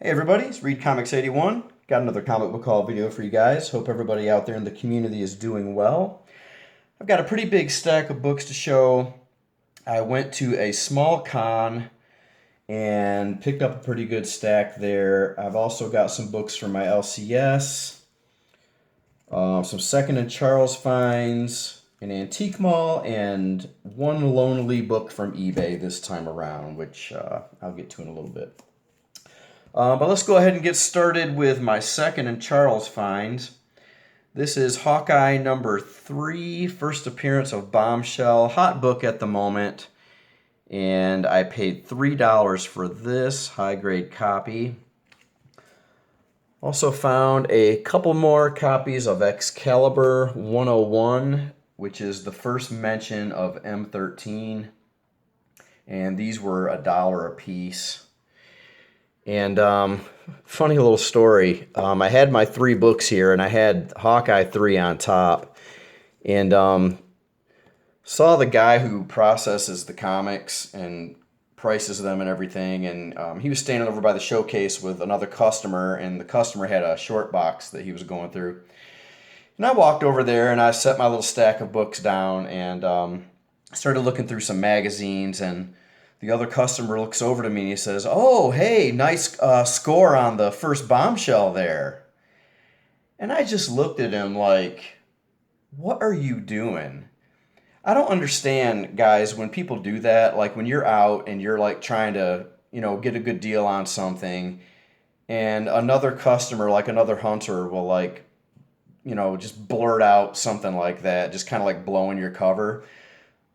Hey everybody, it's Read Comics 81. Got another comic book haul video for you guys. Hope everybody out there in the community is doing well. I've got a pretty big stack of books to show. I went to a small con and picked up a pretty good stack there. I've also got some books from my LCS, some Second and Charles finds, an antique mall, and one lonely book from eBay this time around, which I'll get to in a little bit. But let's go ahead and get started with my Second and Charles finds. This is Hawkeye number 3, first appearance of Bombshell. Hot book at the moment. And I paid $3 for this high-grade copy. Also found a couple more copies of Excalibur 101, which is the first mention of M13. And these were $1 a piece. And funny little story. I had my 3 books here, and I had Hawkeye 3 on top. And saw the guy who processes the comics and prices them and everything. And he was standing over by the showcase with another customer, and the customer had a short box that he was going through. And I walked over there, and I set my little stack of books down, and started looking through some magazines, and the other customer looks over to me and he says, "Oh, hey, nice score on the first Bombshell there." And I just looked at him like, what are you doing? I don't understand, guys, when people do that, like when you're out and you're like trying to, get a good deal on something, and another customer, like another hunter, will like, just blurt out something like that, just kind of like blowing your cover.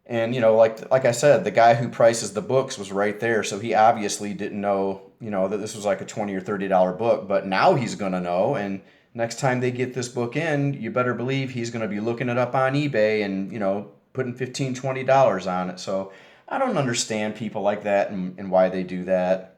And like I said, the guy who prices the books was right there, so he obviously didn't know, that this was like a $20 or $30 book, but now he's gonna know. And next time they get this book in, you better believe he's gonna be looking it up on eBay and putting $15, $20 on it. So I don't understand people like that and why they do that,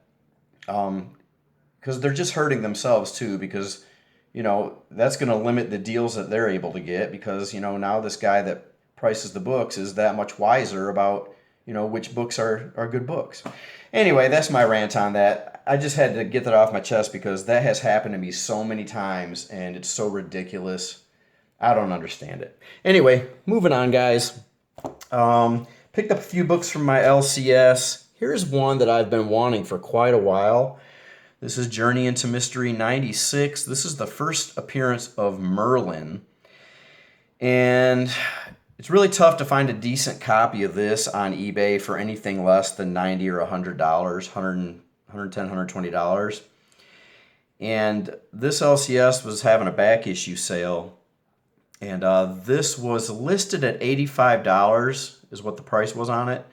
because they're just hurting themselves too. Because that's gonna limit the deals that they're able to get, because now this guy that prices the books is that much wiser about which books are good books. Anyway, that's my rant on that. I just had to get that off my chest because that has happened to me so many times and it's so ridiculous. I don't understand it. Anyway, moving on, guys. Picked up a few books from my LCS. Here's one that I've been wanting for quite a while. This is Journey into Mystery 96. This is the first appearance of Merlin. And it's really tough to find a decent copy of this on eBay for anything less than $90 or $100, $110, $120. And this LCS was having a back issue sale. And this was listed at $85 is what the price was on it.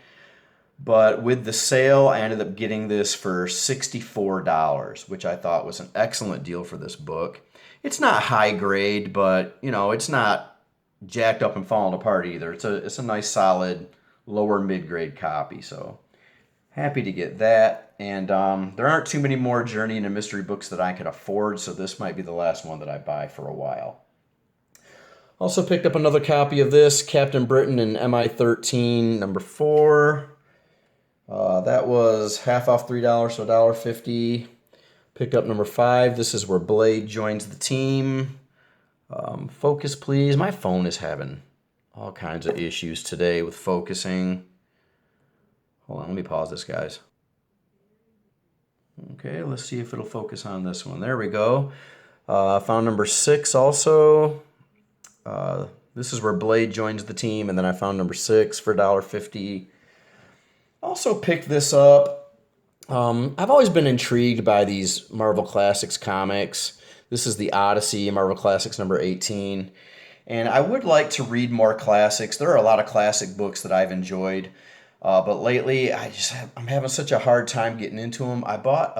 But with the sale, I ended up getting this for $64, which I thought was an excellent deal for this book. It's not high grade, but it's not jacked up and falling apart either. It's a nice solid lower mid-grade copy, so happy to get that. And there aren't too many more Journey into Mystery books that I could afford, so this might be the last one that I buy for a while. Also picked up another copy of this, Captain Britain and MI13 number 4. That was half off $3, so $1.50. Picked up number 5. This is where Blade joins the team. Focus, please. My phone is having all kinds of issues today with focusing. Hold on, let me pause this, guys. Okay, let's see if it'll focus on this one. There we go. Found number 6 also. This is where Blade joins the team, and then I found number 6 for $1.50. Also picked this up. I've always been intrigued by these Marvel Classics comics. This is the Odyssey, Marvel Classics number 18. And I would like to read more classics. There are a lot of classic books that I've enjoyed. But lately, I'm having such a hard time getting into them. I bought,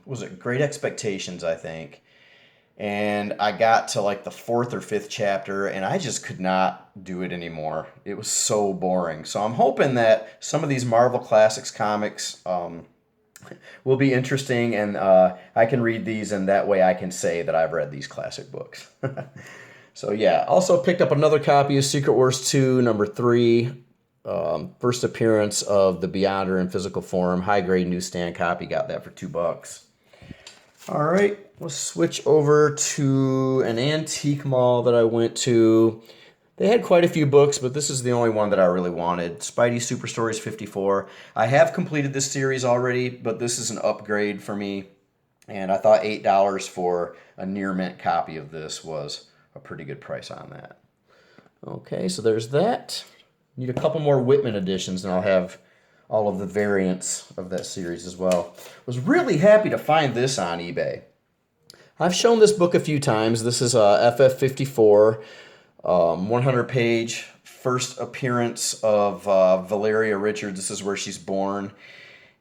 was it Great Expectations, I think. And I got to like the 4th or 5th chapter, and I just could not do it anymore. It was so boring. So I'm hoping that some of these Marvel Classics comics will be interesting, and I can read these, and that way I can say that I've read these classic books. So yeah, also picked up another copy of Secret Wars 2, number 3. First appearance of the Beyonder in physical form. High-grade newsstand copy. Got that for $2. All right, let's switch over to an antique mall that I went to. They had quite a few books, but this is the only one that I really wanted. Spidey Super Stories 54. I have completed this series already, but this is an upgrade for me. And I thought $8 for a near mint copy of this was a pretty good price on that. Okay, so there's that. Need a couple more Whitman editions, and I'll have all of the variants of that series as well. Was really happy to find this on eBay. I've shown this book a few times. This is FF54, 100-page first appearance of Valeria Richards. This is where she's born.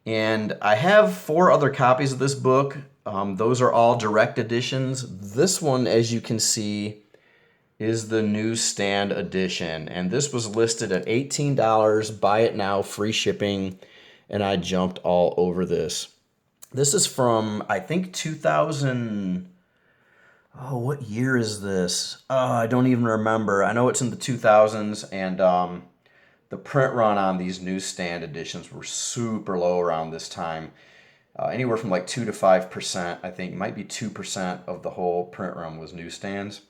And I have 4 other copies of this book. Those are all direct editions. This one, as you can see, is the newsstand edition, and this was listed at $18. Buy it now, free shipping, and I jumped all over this. This is from, I think, 2000. Oh, what year is this? I don't even remember. I know it's in the 2000s, and the print run on these newsstand editions were super low around this time. Anywhere from like 2 to 5%, I think, might be 2% of the whole print run was newsstands.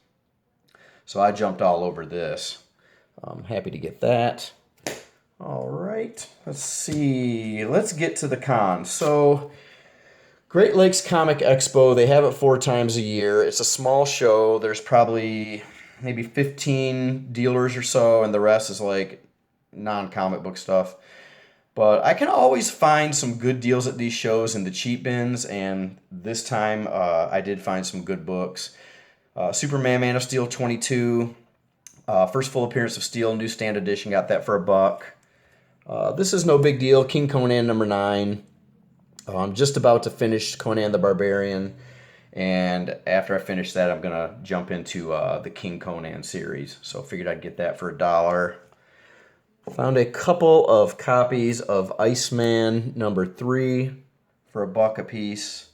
So I jumped all over this. I'm happy to get that. All right, let's see. Let's get to the cons. So Great Lakes Comic Expo, they have it 4 times a year. It's a small show. There's probably maybe 15 dealers or so, and the rest is like non-comic book stuff. But I can always find some good deals at these shows in the cheap bins, and this time I did find some good books. Superman Man of Steel 22, first full appearance of Steel, newsstand edition, got that for $1. This is no big deal. King Conan number 9. I'm just about to finish Conan the Barbarian, and after I finish that, I'm going to jump into the King Conan series. So figured I'd get that for $1. Found a couple of copies of Iceman number 3 for $1 a piece.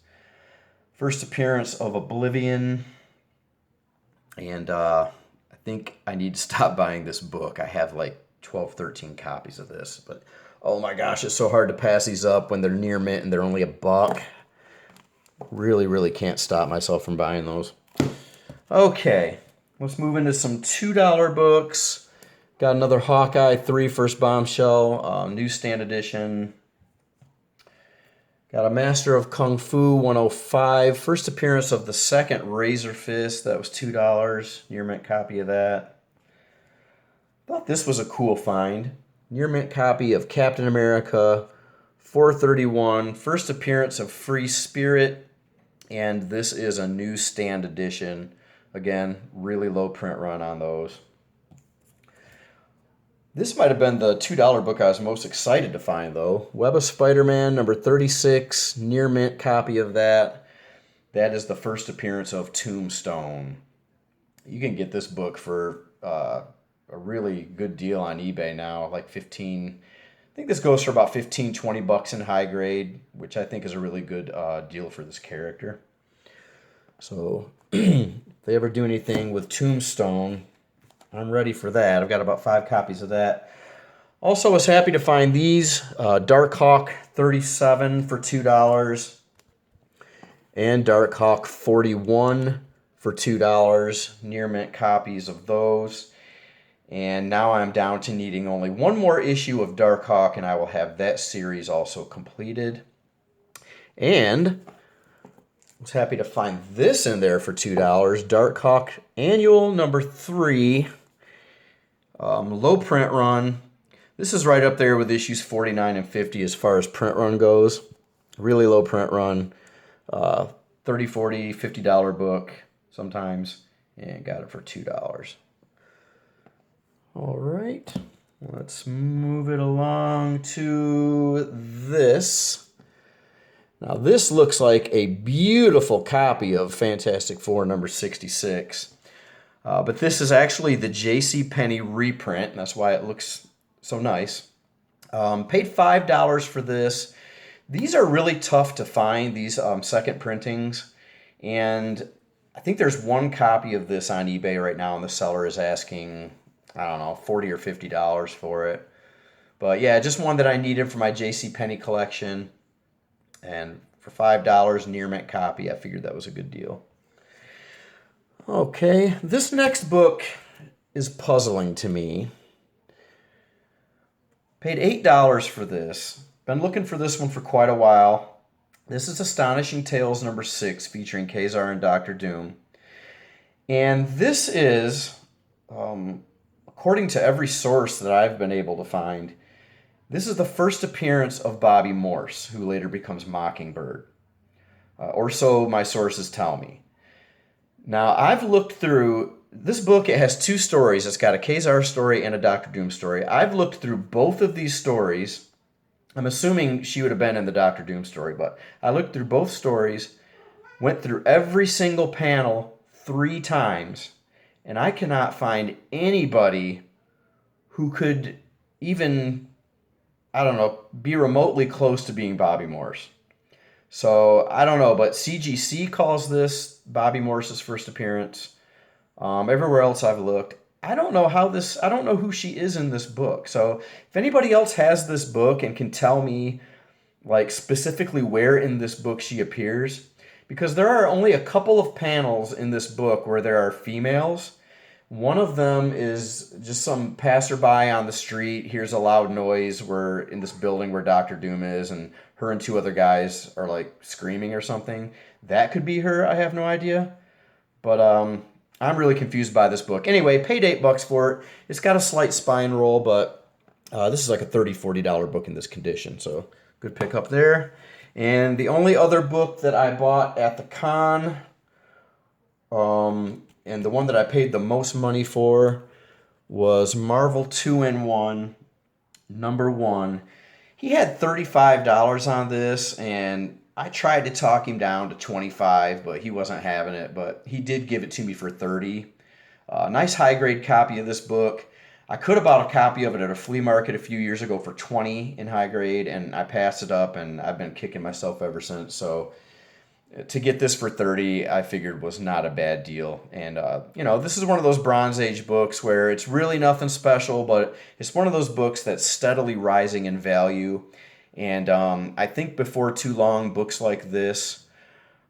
First appearance of Oblivion. And I think I need to stop buying this book. I have like 12, 13 copies of this. But oh my gosh, it's so hard to pass these up when they're near mint and they're only $1. Really, really can't stop myself from buying those. Okay, let's move into some $2 books. Got another Hawkeye 3 First Bombshell, newsstand edition. Got a Master of Kung Fu 105. First appearance of the second Razor Fist. That was $2. Near mint copy of that. Thought this was a cool find. Near mint copy of Captain America 431. First appearance of Free Spirit. And this is a newsstand edition. Again, really low print run on those. This might have been the $2 book I was most excited to find, though. Web of Spider-Man, number 36, near mint copy of that. That is the first appearance of Tombstone. You can get this book for a really good deal on eBay now, like 15. I think this goes for about 15, 20 bucks in high grade, which I think is a really good deal for this character. So if they ever do anything with Tombstone, I'm ready for that. I've got about 5 copies of that. Also was happy to find these. Darkhawk 37 for $2. And Darkhawk 41 for $2. Near mint copies of those. And now I'm down to needing only one more issue of Darkhawk, and I will have that series also completed. And I was happy to find this in there for $2. Darkhawk Annual number 3. Low print run. This is right up there with issues 49 and 50 as far as print run goes. Really low print run. $30, $40, $50 book sometimes. And got it for $2. All right. Let's move it along to this. Now this looks like a beautiful copy of Fantastic Four number 66. But this is actually the J.C. Penney reprint, and that's why it looks so nice. Paid $5 for this. These are really tough to find, these second printings. And I think there's one copy of this on eBay right now, and the seller is asking, I don't know, $40 or $50 for it. But yeah, just one that I needed for my J.C. Penney collection. And for $5, near mint copy. I figured that was a good deal. Okay, this next book is puzzling to me. Paid $8 for this. Been looking for this one for quite a while. This is Astonishing Tales number 6, featuring Kazar and Dr. Doom. And this is, according to every source that I've been able to find, this is the first appearance of Bobby Morse, who later becomes Mockingbird. Or so my sources tell me. Now, I've looked through this book. It has 2 stories. It's got a Kazar story and a Dr. Doom story. I've looked through both of these stories. I'm assuming she would have been in the Dr. Doom story, but I looked through both stories, went through every single panel 3 times, and I cannot find anybody who could even, I don't know, be remotely close to being Bobby Morse. So, I don't know, but CGC calls this Bobby Morse's first appearance. Everywhere else I've looked, I don't know who she is in this book. So, if anybody else has this book and can tell me, like, specifically where in this book she appears, because there are only a couple of panels in this book where there are females. One of them is just some passerby on the street hears a loud noise where in this building where Dr. Doom is, and her and 2 other guys are like screaming or something. That could be her. I have no idea. But I'm really confused by this book. Anyway, paid $8 for it. It's got a slight spine roll, but this is like a $30, $40 book in this condition. So good pickup there. And the only other book that I bought at the con, and the one that I paid the most money for, was Marvel 2-in-1, number 1. He had $35 on this, and I tried to talk him down to $25, but he wasn't having it. But he did give it to me for $30. Nice high-grade copy of this book. I could have bought a copy of it at a flea market a few years ago for $20 in high grade, and I passed it up, and I've been kicking myself ever since. So to get this for $30, I figured was not a bad deal. And, this is one of those Bronze Age books where it's really nothing special, but it's one of those books that's steadily rising in value. And I think before too long, books like this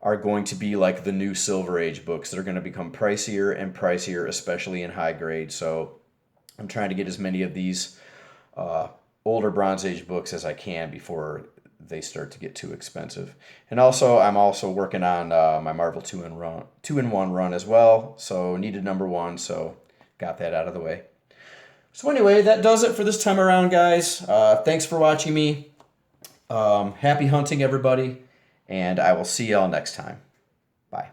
are going to be like the new Silver Age books. They're going to become pricier and pricier, especially in high grade. So I'm trying to get as many of these older Bronze Age books as I can before they start to get too expensive. And also, I'm also working on my Marvel 2-in-1 run as well. So needed number 1, so got that out of the way. So anyway, that does it for this time around, guys. Thanks for watching me. Happy hunting, everybody. And I will see y'all next time. Bye.